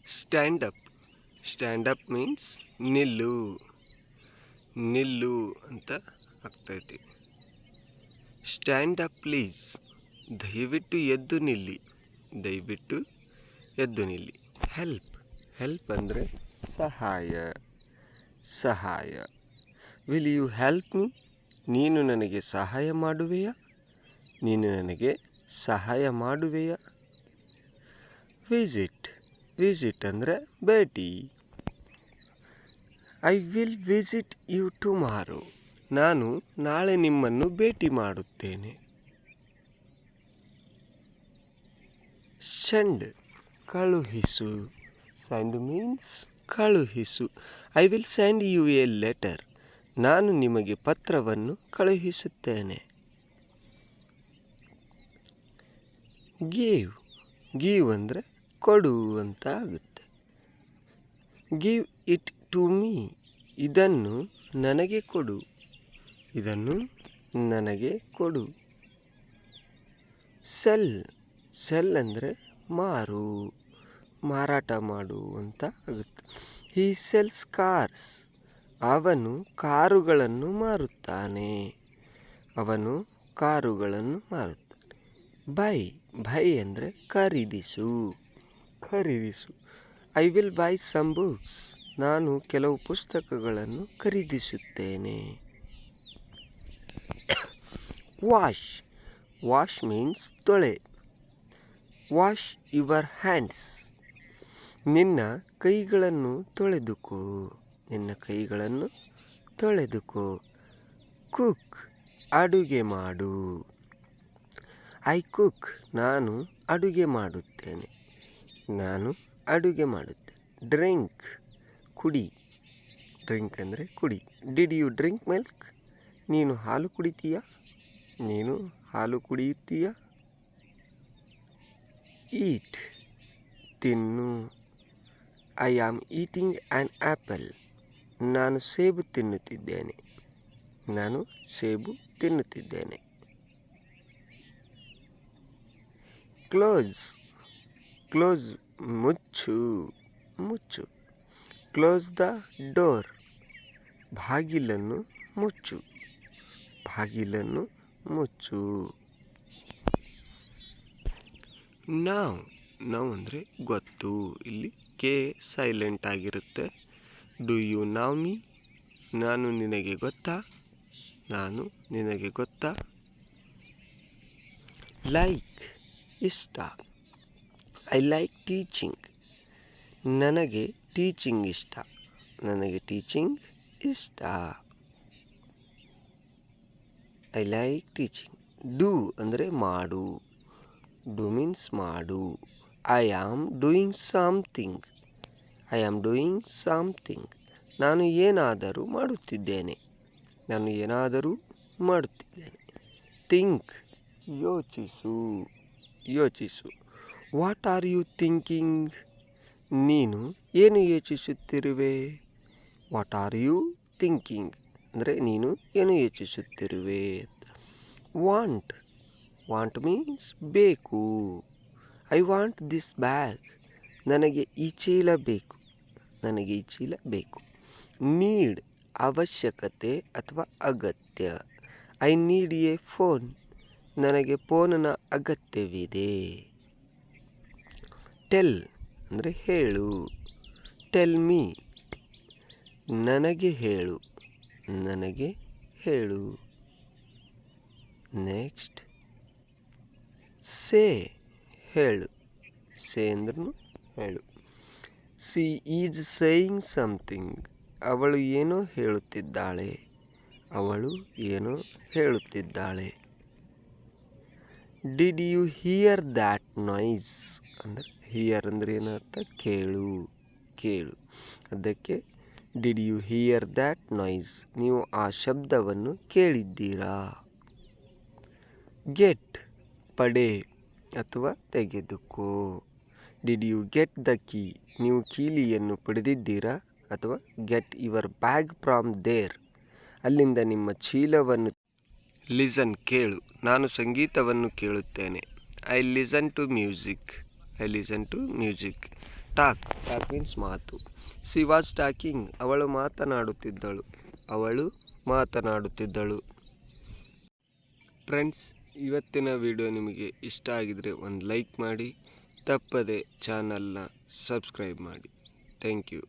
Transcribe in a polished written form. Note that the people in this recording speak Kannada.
Stand up. Stand up means ನಿಲ್ಲು, ನಿಲ್ಲು ಅಂತ ಆಗ್ತೈತಿ. ಸ್ಟ್ಯಾಂಡ್ ಅಪ್ ಪ್ಲೀಸ್, ದಯವಿಟ್ಟು ಎದ್ದು ನಿಲ್ಲಿ, ದಯವಿಟ್ಟು ಎದ್ದು ನಿಲ್ಲಿ. ಹೆಲ್ಪ್. ಹೆಲ್ಪ್ ಅಂದರೆ ಸಹಾಯ, ಸಹಾಯ. ವಿಲ್ ಯು ಹೆಲ್ಪ್ ಮೀ, ನೀನು ನನಗೆ ಸಹಾಯ ಮಾಡುವೆಯಾ, ನೀನು ನನಗೆ ಸಹಾಯ ಮಾಡುವೆಯಾ. ವಿಸಿಟ್. ವಿಸಿಟ್ ಅಂದರೆ ಭೇಟಿ. I will visit you tomorrow, ನಾನು ನಾಳೆ ನಿಮ್ಮನ್ನು ಭೇಟಿ ಮಾಡುತ್ತೇನೆ. ಸೆಂಡ್, ಕಳುಹಿಸು. ಸೆಂಡ್ ಮೀನ್ಸ್ ಕಳುಹಿಸು. I will send you a letter, ನಾನು ನಿಮಗೆ ಪತ್ರವನ್ನು ಕಳುಹಿಸುತ್ತೇನೆ. ಗಿವ್. ಗಿವ್ ಅಂದರೆ ಕೊಡು ಅಂತ ಆಗುತ್ತೆ. ಗಿವ್ ಇಟ್ ಟು ಮೀ, ಇದನ್ನು ನನಗೆ ಕೊಡು, ಇದನ್ನು ನನಗೆ ಕೊಡು. ಸೆಲ್. ಸೆಲ್ ಅಂದರೆ ಮಾರು, ಮಾರಾಟ ಮಾಡು ಅಂತ ಆಗುತ್ತೆ. ಹಿ ಸೆಲ್ಸ್ ಕಾರ್ಸ್, ಅವನು ಕಾರುಗಳನ್ನು ಮಾರುತ್ತಾನೆ, ಅವನು ಕಾರುಗಳನ್ನು ಮಾರುತ್ತಾನೆ. ಬೈ. ಬೈ ಅಂದರೆ ಖರೀದಿಸು, ಖರೀದಿಸು. I will buy some books, ನಾನು ಕೆಲವು ಪುಸ್ತಕಗಳನ್ನು ಖರೀದಿಸುತ್ತೇನೆ. ವಾಶ್. ವಾಶ್ ಮೀನ್ಸ್ ತೊಳೆ. ವಾಶ್ ಯುವರ್ ಹ್ಯಾಂಡ್ಸ್, ನಿನ್ನ ಕೈಗಳನ್ನು ತೊಳೆದುಕೋ, ನಿನ್ನ ಕೈಗಳನ್ನು ತೊಳೆದುಕೋ. ಕುಕ್. ಅಡುಗೆ ಮಾಡು. ಐ ಕುಕ್, ನಾನು ಅಡುಗೆ ಮಾಡುತ್ತೇನೆ, ನಾನು ಅಡುಗೆ ಮಾಡುತ್ತೇನೆ. ಡ್ರಿಂಕ್. ಕುಡಿ. ಡ್ರಿಂಕ್ ಅಂದರೆ ಕುಡಿ. ಡಿಡ್ ಯು ಡ್ರಿಂಕ್ ಮಿಲ್ಕ್, ನೀನು ಹಾಲು ಕುಡಿತೀಯಾ, ನೀನು ಹಾಲು ಕುಡಿಯುತ್ತೀಯಾ. ಈಟ್. ತಿನ್ನು. I am eating an apple, ನಾನು ಸೇಬು ತಿನ್ನುತ್ತಿದ್ದೇನೆ, ನಾನು ಸೇಬು ತಿನ್ನುತ್ತಿದ್ದೇನೆ. ಕ್ಲೋಸ್. ಕ್ಲೋಸ್ ಮುಚ್ಚು, ಮುಚ್ಚು. ಕ್ಲೋಸ್ ದ ಡೋರ್, ಬಾಗಿಲನ್ನು ಮುಚ್ಚು, ಬಾಗಿಲನ್ನು ಮುಚ್ಚು. ನಾವ್. ನಾವ್ ಅಂದರೆ ಗೊತ್ತು. ಇಲ್ಲಿ ಕೆ ಸೈಲೆಂಟ್ ಆಗಿರುತ್ತೆ. ಡು ಯು ನಾವ್ ಮೀ, ನಾನು ನಿನಗೆ ಗೊತ್ತಾ, ನಾನು ನಿನಗೆ ಗೊತ್ತಾ. ಲೈಕ್. ಇಷ್ಟ. ಐ ಲೈಕ್ ಟೀಚಿಂಗ್, ನನಗೆ ಟೀಚಿಂಗ್ ಇಷ್ಟ, ನನಗೆ ಟೀಚಿಂಗ್ ಇಷ್ಟ. I like teaching. ಡೂ ಅಂದರೆ ಮಾಡು. ಡೂ ಮೀನ್ಸ್ ಮಾಡು. I am doing something, I am doing something, ನಾನು ಏನಾದರೂ ಮಾಡುತ್ತಿದ್ದೇನೆ, ನಾನು ಏನಾದರೂ ಮಾಡುತ್ತಿದ್ದೇನೆ. ಥಿಂಕ್. ಯೋಚಿಸು, ಯೋಚಿಸು. ವಾಟ್ ಆರ್ ಯು ಥಿಂಕಿಂಗ್, ನೀನು ಏನು ಯೋಚಿಸುತ್ತಿರುವೆ. ವಾಟ್ ಆರ್ ಯು ಥಿಂಕಿಂಗ್ ಅಂದರೆ ನೀನು ಏನು ಯೋಚಿಸುತ್ತಿರುವೆ. ವಾಂಟ್. ವಾಂಟ್ ಮೀನ್ಸ್ ಬೇಕು. ಐ ವಾಂಟ್ ದಿಸ್ ಬ್ಯಾಗ್, ನನಗೆ ಈ ಚೀಲ ಬೇಕು, ನನಗೆ ಈ ಚೀಲ ಬೇಕು. ನೀಡ್. ಅವಶ್ಯಕತೆ ಅಥವಾ ಅಗತ್ಯ. ಐ ನೀಡ್ ಎ ಫೋನ್, ನನಗೆ ಫೋನಿನ ಅಗತ್ಯವಿದೆ. ಟೆಲ್ ಅಂದರೆ ಹೇಳು. ಟೆಲ್ ಮೀ, ನನಗೆ ಹೇಳು, ನನಗೆ ಹೇಳು. ನೆಕ್ಸ್ಟ್ ಸೇ. ಹೇಳು. ಸೇ ಅಂದ್ರೂ ಹೇಳು. ಸಿ ಈಸ್ ಸೇಯಿಂಗ್ ಸಮಥಿಂಗ್, ಅವಳು ಏನೋ ಹೇಳುತ್ತಿದ್ದಾಳೆ, ಅವಳು ಏನೋ ಹೇಳುತ್ತಿದ್ದಾಳೆ. Did you hear that noise ಅಂದರೆ ಹಿಯರ್ ಅಂದರೆ ಏನರ್ಥ, ಕೇಳು, ಕೇಳು. ಅದಕ್ಕೆ did you hear that noise, ನೀವು ಆ ಶಬ್ದವನ್ನು ಕೇಳಿದ್ದೀರಾ. ಗೆಟ್. ಪಡೆ ಅಥವಾ ತೆಗೆದುಕೋ. Did you get the key, ನೀವು ಕೀಲಿಯನ್ನು ಪಡೆದಿದ್ದೀರಾ, ಅಥವಾ get your bag from there, ಅಲ್ಲಿಂದ ನಿಮ್ಮ ಚೀಲವನ್ನು. ಲಿಸನ್. ಕೇಳು, ನಾನು ಸಂಗೀತವನ್ನು ಕೇಳುತ್ತೇನೆ. I listen to music, I listen to music, talk means ಮಾತು. ಶಿ ವಾಸ್ ಟಾಕಿಂಗ್, ಅವಳು ಮಾತನಾಡುತ್ತಿದ್ದಳು. ಫ್ರೆಂಡ್ಸ್, ಇವತ್ತಿನ ವಿಡಿಯೋ ನಿಮಗೆ ಇಷ್ಟ ಆಗಿದರೆ ಒಂದು ಲೈಕ್ ಮಾಡಿ, ತಪ್ಪದೆ ಚಾನಲ್ನ ಸಬ್ಸ್ಕ್ರೈಬ್ ಮಾಡಿ. Thank you.